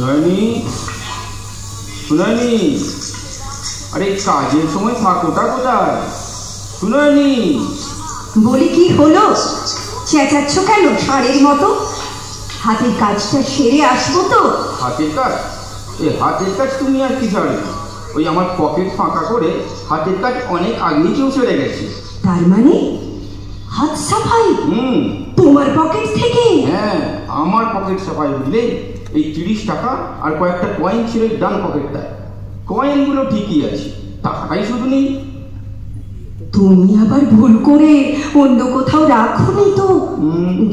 শুনায়নি শুনায়নি, আরে কাজের সময় ফাঁকোটা কোথায়? শুনায়নি বলি কি হলো? চেঁচাচ্ছ কেন ষাঁড়ের মতো? হাতের কাজটা সেরে আসবো তো। হাতের কাজ? হাতের কাজ তুমি আর কি ছাড়বে? ওই আমার পকেট ফাঁকা করে হাতের কাজ অনেক আগেই কেউ সেরে গেছে। তার মানে হাত সাফাই? তোমার পকেট থেকে? হ্যাঁ, আমার পকেট সাফাই, বুঝলে? এই 30 টাকা আর কয়েকটা কয়েন ছিল ডান পকেটটায়। কয়েনগুলো ঠিকই আছে, টাকাটাই শুধু নেই। তুমি আবার ভুল করে অন্য কোথাও রাখোনি তো?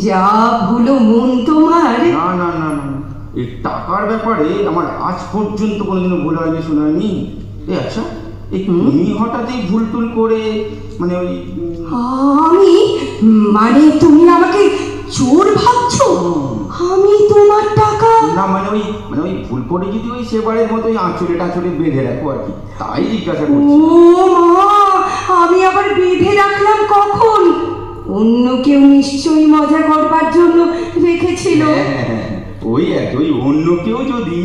যা ভুলো মন তোমার। না না না না, এই টাকার ব্যাপারে আমার আজ পর্যন্ত কোনোদিনও ভুল হয়নি, শোনায়নি। আচ্ছা, এই তুমি হঠাৎ এই ভুল টুল করে মানে ওই আমি মানে তুমি আমাকে চোর ভাবছো? আমি তোমার টাকা না মানে ওই ভুল করে যদি ওই সেবারের মতো আঁচড়ে টাঁচড়ে বেঁধে রাখো আর কি, তাই জিজ্ঞাসা করছি। ও মা, আমি আবার বেঁধে রাখলাম কখন? অন্য কেউ নিশ্চয়ই মজা করবার জন্য রেখেছিল। ওই একই, অন্য কেউ যদি।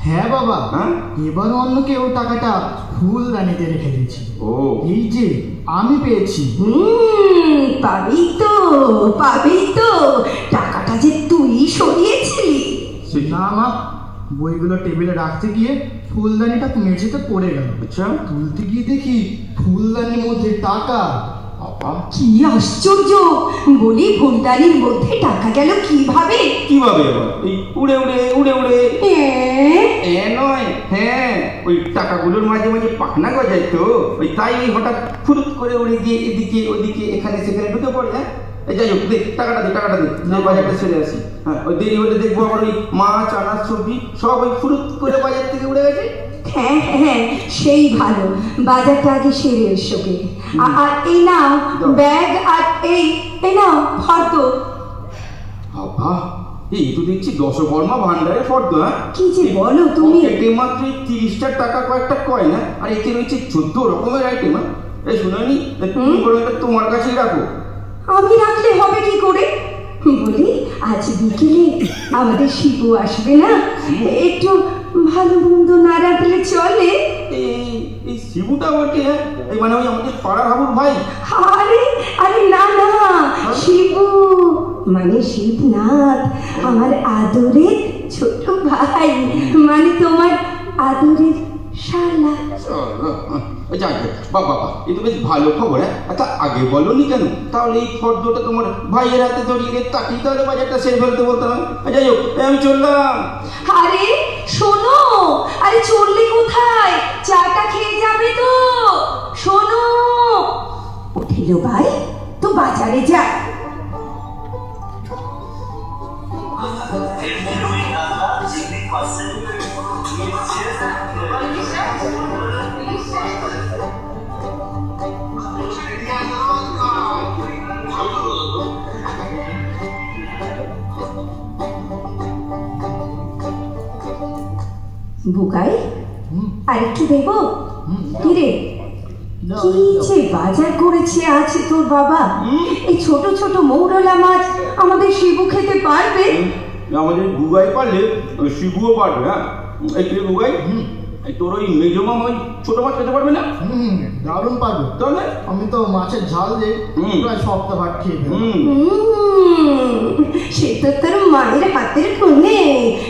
হ্যাঁ বাবা, এবার অন্য কেউ টাকাটা ফুলদানিতে রেখে দিয়েছি। ও এই যে আমি পেয়েছি। পাবি তো, পাবি তো। টাকাটা যে তুই সরিয়েছিলি। না মা, বইগুলো টেবিলে রাখতে গিয়ে ফুলদানিটা মেঝেতে পড়ে গেল। আচ্ছা, তুলতে গিয়ে দেখি ফুলদানির মধ্যে টাকা। কি আশ্চর্য! বলি, ফুলদানির মধ্যে টাকা গেল কিভাবে? কিভাবে আবার? এই উড়ে উড়ে উড়ে উড়ে। নয়, হ্যাঁ, ওই টাকাগুলোর মাঝে মাঝে পাখনা গজায় তো, ওই তাই হঠাৎ ফুরুত করে উড়ে গিয়ে এদিকে ওদিকে এখানে সেখানে ঢুকে পড়ে। হ্যাঁ, যাই হোক, দেখ টাকাটা দে, টাকাটা দে, বাজারটা ছেড়ে আসি। হ্যাঁ, ওই দেরি হলে দেখবো আবার ওই মাছ আনাজ সবজি সব ওই ফুরুত করে বাজার থেকে উড়ে গেছে। হ্যাঁ হ্যাঁ, সেই ভালো, বাজারটা আগে সেরে এসো। আর এই নাও ব্যাগ, আর এই নাও ফর্দ। বাবা, এই তো দেখছি দশকর্মা ভান্ডারে ফর্দ। হ্যাঁ, কি যে বলো তুমি! এতে মাত্র 30টা টাকা কয়েকটা কয় না, আর এতে রয়েছে 14 রকমের আইটেম। এই শুনানি, তুমি বলো এটা তোমার কাছেই রাখো। আমি রাখলে হবে কি করে? বলি, আজ বিকেলে আমাদের শিবু আসবে না? একটু ভালো মন্দ না রাখলে চলে? এই শিবুটা বলতে? এই মানে ওই আমাদের পাড়ার হাবুর ভাই? আরে আরে না না, শিবু মানে শিবনাথ, আমার আদরের ছোট ভাই, মানে তোমার আদরের শালা। বাবা, এ তো বেশ ভালো খবর। হ্যাঁ, আচ্ছা আগে বলোনি কেন? তাহলে এই ফর্দটা তোমার ভাইয়ের হাতে ধরিয়ে তাকেই তাহলে বাজারটা সেরে ফেলতে বলতাম। যাই হোক, আমি চললাম। আরে শোনো, আরে চললে কোথায়? চাটা খেয়ে যাবে তো? শোনো, উঠিল ভাই, তো বাজারে যা। বুকাই, আরেকটু দেবো? কিরে, কি যে বাজার করেছে আজ তোর বাবা! এই ছোট ছোট মৌরলা মাছ আমাদের শিবু খেতে পারবে? আমাদের বুগাই পারলে শিবুও পারবে। হ্যাঁ, এই কে বুগাই, তোর ওই মেজো মামা ওই ছোট মাছ খেতে পারবে না? দারুণ পারবে। তাহলে আমি তো মাছের ঝাল দিয়ে প্রায় সপ্তাহ ভাত খেয়ে সে তো তোর মায়ের হাতের খুনে,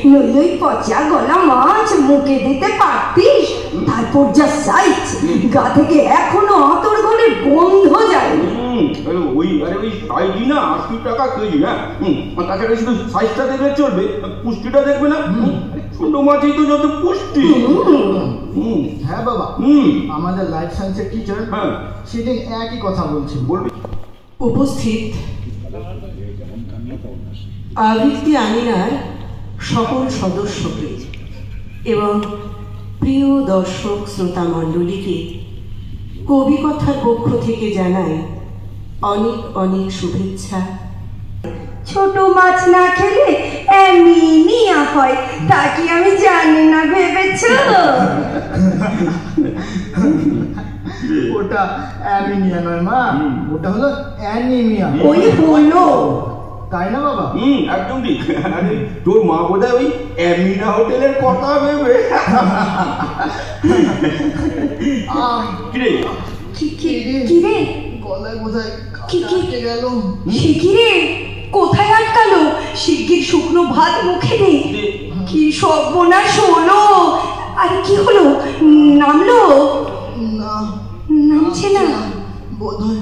নইলে ওই পচা গলা মাছ মুখে দিতে পারতিস। তারপর যা সাইজ, গা থেকে এখনো অতর গলে গন্ধ যায়নি। ওই সাইজই না 80 টাকা কেজি। হ্যাঁ, তাছাড়া শুধু সাইজটা দেখলে চলবে, পুষ্টিটা দেখবে না? ছোট মাছই তো যত পুষ্টি। হ্যাঁ বাবা, আমাদের লাইফ সায়েন্সের টিচার সেদিন একই কথা বলছি। বলবি? উপস্থিত আবৃত্তি আঙিনার সকল সদস্যকে এবং প্রিয় দর্শক শ্রোতা মণ্ডলীকে কবিকথার পক্ষ থেকে জানাই অনেক অনেক শুভেচ্ছা। ছোট মাছ না খেলে অ্যানিমিয়া হয়, তা কি আমি জানি না ভেবেছ? ওটা অ্যানিমিয়া নয় মা, ওটা হলো অ্যানিমিয়া। ওই হলো, তাই না বাবা? একদম ঠিক। আরে তোর মা বোধহয় ওই এমিনা হোটেলের কথা ভেবে। কিরে কিরে গলায় বোধহয় কি গেল। সে কিরে কোথায় আটকালো? শিগগির শুকনো ভাত মুখে দে। কি সর্বনাশ হলো? আরে কি হলো? নামলো না, নামছে না বোধহয়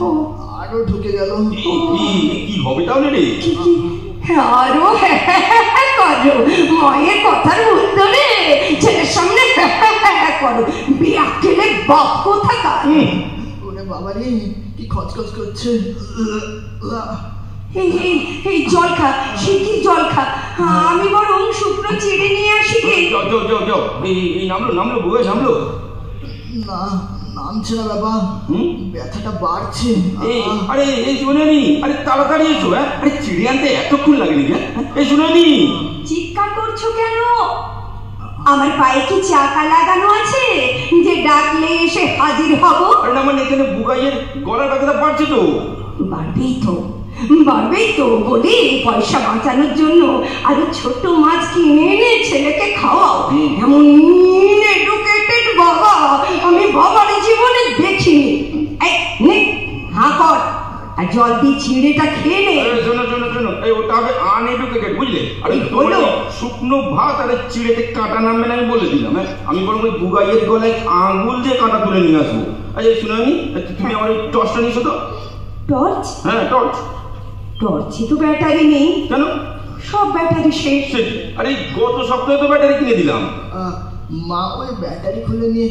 আরো ঢুকে গেল। কি হবে তাহলে রে? আরো করো মায়ের কথার উত্তরে ছেলের সামনে করো। বিয়াকেলে বাপ কোথাকার। ওরে বাবা রে, কি খচখচ করছে। এই জল খা, শিগগির জল খা। আমি বরং শুকনো চিড়ে নিয়ে আসি। এই নামলো বুয়ে নামলো না, নামছে না বাবা, ব্যথাটা বাড়ছে। আরে এই শুনেনি, আরে তাড়াতাড়ি এসো। আরে চিড়ে আনতে এতক্ষণ লাগেনি? এই শুনেনি, চিৎকার করছো কেন? আমার পায়ে কি চাকা লাগানো আছে যে ডাকলে এসে হাজির হব? আরে না, মানে এখানে বুগাইয়ের গলা ব্যথাটা বাড়ছে তো। বাড়বেই তো বলি পয়সা বাঁচানোর জন্য আরো ছোট মাছ কিনে এনে ছেলেকে খাওয়াও। এমন এডুকেটেড বাবা আমি বাবার জীবনে দেখিনি। এই নে হা কর আর জল দিয়ে চিড়েটা খেয়ে নে। শোনো, এই ওটা হবে আনএডুকেটেড, বুঝলে? আরে বলো শুকনো ভাত আর চিড়েতে কাঁটা নামবে না আমি বলে দিলাম। আমি বরং ওই বুগাইয়ের গলায় আঙুল দিয়ে কাঁটা তুলে নিয়ে আসবো। আচ্ছা শুনো, তুমি আমার ওই টর্চটা নিয়েছো তো? টর্চ? হ্যাঁ টর্চ। টর্চে তো ব্যাটারি নেই। কেন? সব ব্যাটারি শেষ। আরে গত সপ্তাহে তো ব্যাটারি কিনে দিলাম। মা ওই ব্যাটারি খুলে নিয়ে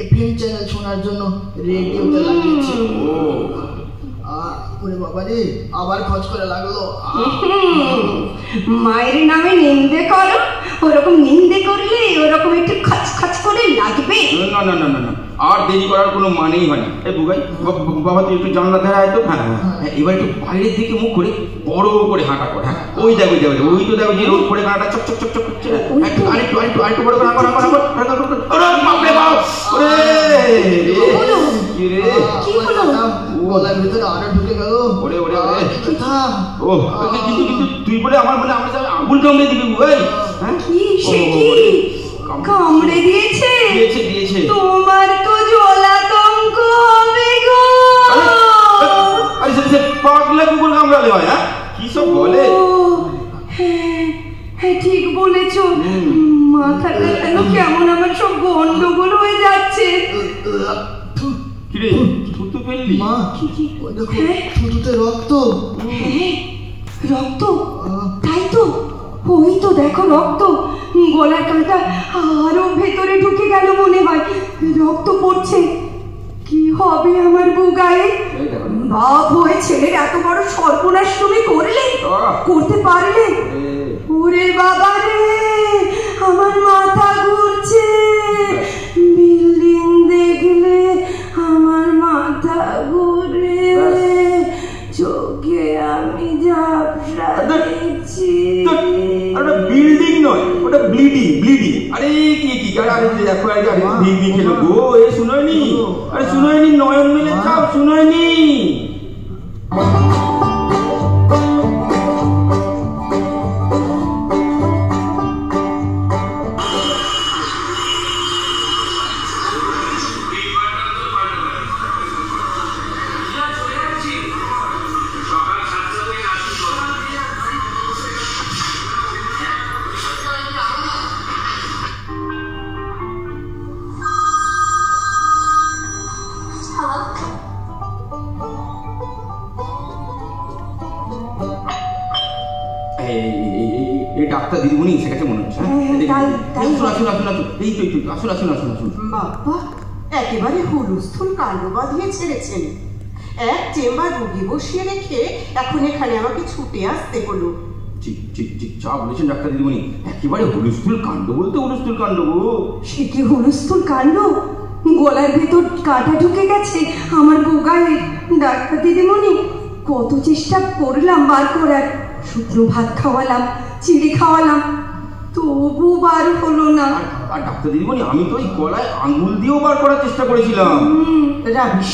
এফএম চ্যানেল শোনার জন্য রেডিওতে লাগিয়েছে। ওরে বাবা রে, আবার খচ করে লাগলো। মায়ের নামে নিন্দে করো, ওরকম নিন্দে করলে ওরকম একটু খচ করে লাগবে। না, আর দেরি করার কোনো মানেই হয় না। এই বুগাই বাবা, তুই একটু জানলা ধারে আয় তো। হ্যাঁ, এবার একটু বাইরের দিকে মুখ করে বড় করে হাঁটা কর। হ্যাঁ, ওই দেখো ওই তো দেখো যে রোদ পড়ে কাঁটা চক করছে। আরেকটু বড় করে হাঁটা। কি হলো? গলার ভিতরে আরো ঢুকে গেল। কিন্তু তুই বলে আমার আঙুল কামড়ে দিবি বুগাই? কি সে কি কামড়ে দিয়েছে? তোমার তো জলাতঙ্ক হবে গো। আরে সে পাগলা কুকুর কামড়ালে হয়? কি সব বলে? হ্যাঁ ঠিক বলেছো। মাথাটা কেন কেমন আমার সব গন্ডগোল হয়ে যাচ্ছে। কিরে থুতু ফেললি? মা দেখো, থুতুতে রক্ত। রক্ত? তাই তো, ওই তো দেখো রক্ত। গলার কাঁটা আরো ভেতরে ঢুকে গেল মনে হয়। রক্ত পড়ছে। কি হবে আমার বুগায়ে? বাপ হয়ে ছেলের এত বড় সর্বনাশ তুমি করতে পারলে? ওরে বাবা রে, আমার মাথা ঘুরছে। বিল্ডিং দেখলে আমার মাথা ঘুরে, চোখে আমি ঝাপসা দেখছি। বিল্ডিং নয়, ওটা ব্লিডিং। আরে কি আরে দেখো, আরে ব্লিডিং খেলো গো। এ শুনোয়নি? আরে শুনোয়নি? নয়ন মেলে চাও, শুনোয়নি? ডাক্তার দিদিমণি এসে গেছে মনে হচ্ছে। আসুন। বাবা, একেবারে হুলস্থুল কাণ্ড বাঁধিয়ে ছেড়েছেন। এক চেম্বার রোগী বসিয়ে রেখে এখন এখানে আমাকে ছুটে আসতে হলো। ঠিক যা বলেছেন ডাক্তার দিদিমণি, একেবারে হুলস্থুল কাণ্ড বলতে হুলস্থুল কাণ্ড গো। সে কি হুলস্থুল কাণ্ড? গলার ভেতর কাঁটা ঢুকে গেছে আমার বুগায়ে। ডাক্তার দিদিমণি কত চেষ্টা করলাম বার করার। শুকনো ভাত খাওয়ালাম, চিড়ে খাওয়ালাম, তবু বার হলো না। আর ডাক্তার দিদিমণি আমি তো ওই গলায় আঙুল দিয়েও বার করার চেষ্টা করেছিলাম। রাবিশ,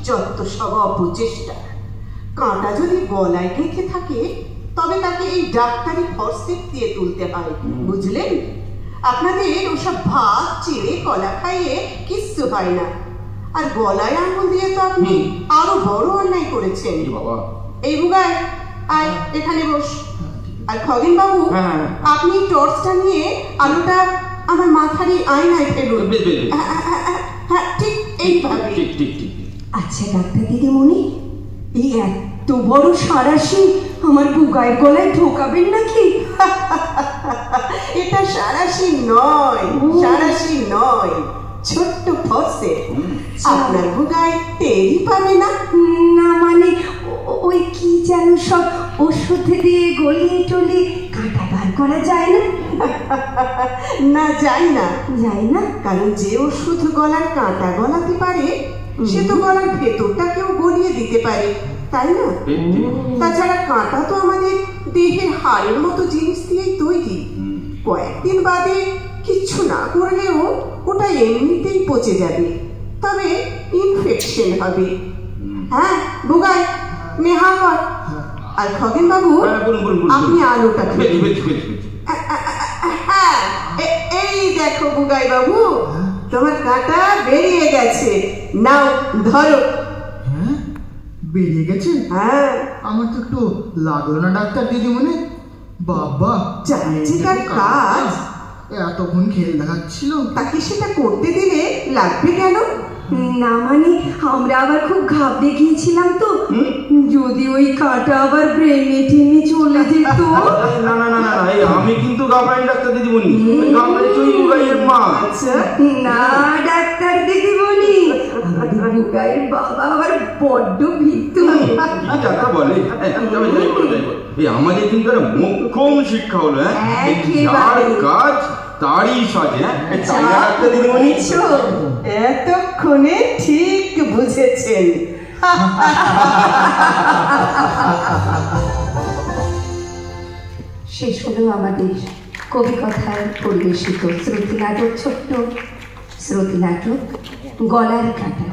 যত সব অপচেষ্টা। কাঁটা যদি গলায় গেঁথে থাকে তবে তাকে এই ডাক্তারি ফরসেপ দিয়ে তুলতে হয়, বুঝলেন? আপনাদের ওসব ভাত চিড়ে কলা খাইয়ে কিচ্ছু হয় না। আর গলায় আঙুল দিয়ে তো আপনি আরো বড় অন্যায় করেছেন। এই বুগাই, আয় এখানে বস। আর খগেন বাবু, আপনি টর্চটা নিয়ে আলোটা আমার মাথার এই আয়নায় ফেলুন। হ্যাঁ, ঠিক এইভাবে। আচ্ছা ডাক্তার দিদিমণি, এই এত বড় সাঁড়াশি আমার বুগায়ের গলায় ঢোকাবেন নাকি? এটা সাঁড়াশি নয়, সাঁড়াশি নয়, ছোট্ট ফরসেপ। আপনার বুগায় টেরই পাবে না। না মানে ওই কি যেন সব ওষুধ দিয়ে গলিয়ে টলিয়ে কাঁটা বার করা যায় না? না, যায় না। যায় না? কারণ যে ওষুধ গলার কাঁটা গলাতে পারে সে তো গলার ভেতরটাকেও গলিয়ে দিতে পারে, তাই না? তাছাড়া কাঁটা তো আমাদের দেহের হাড়ের মতো জিনিস দিয়েই তৈরি। কয়েকদিন বাদে কিচ্ছু না করলেও ওটা এমনিতেই পচে যাবে, তবে ইনফেকশন হবে। হ্যাঁ বুগাই, নেহা কর। আর খগেন বাবু, আপনি আলোটা হ্যাঁ, এই দেখো বুগাই বাবু, তোমার কাঁটা বেরিয়ে গেছে। নাও ধরো। হ্যাঁ, বেরিয়ে গেছে? হ্যাঁ। আমার তো একটু লাগলো না ডাক্তার দিদিমণি। বাবা, চাচিকার কাজ এতক্ষণ খেল দেখাচ্ছিল, তাকে সেটা করতে দিলে লাগবে কেন? না মানে আমরা আবার খুব ঘাবড়ে গিয়েছিলাম তো, যদি ওই কাঁটা আবার ব্রেনে টেনে চলে যেত। না না না না, আমি কিন্তু ঘাবড়াই ডাক্তার দিদিমণি, ঘাবড়াইছি ওই বুগাইয়ের মা। না ডাক্তার দিদিমণি, আমাদের বুগাইয়ের বাবা আবার বড্ড ভীতু। ডাক্তার বলে আমাদের কিন্তু একটা মোক্ষম শিক্ষা হলো, যার কাজ তারই সাজে। ডাক্তার দিদিমণি এতক্ষণে ঠিক বুঝেছেন। শেষ হলো আমাদের কবি কথায় পরিবেশিত শ্রুতি নাটক, ছোট্ট শ্রুতি নাটক গলার কাঁটা।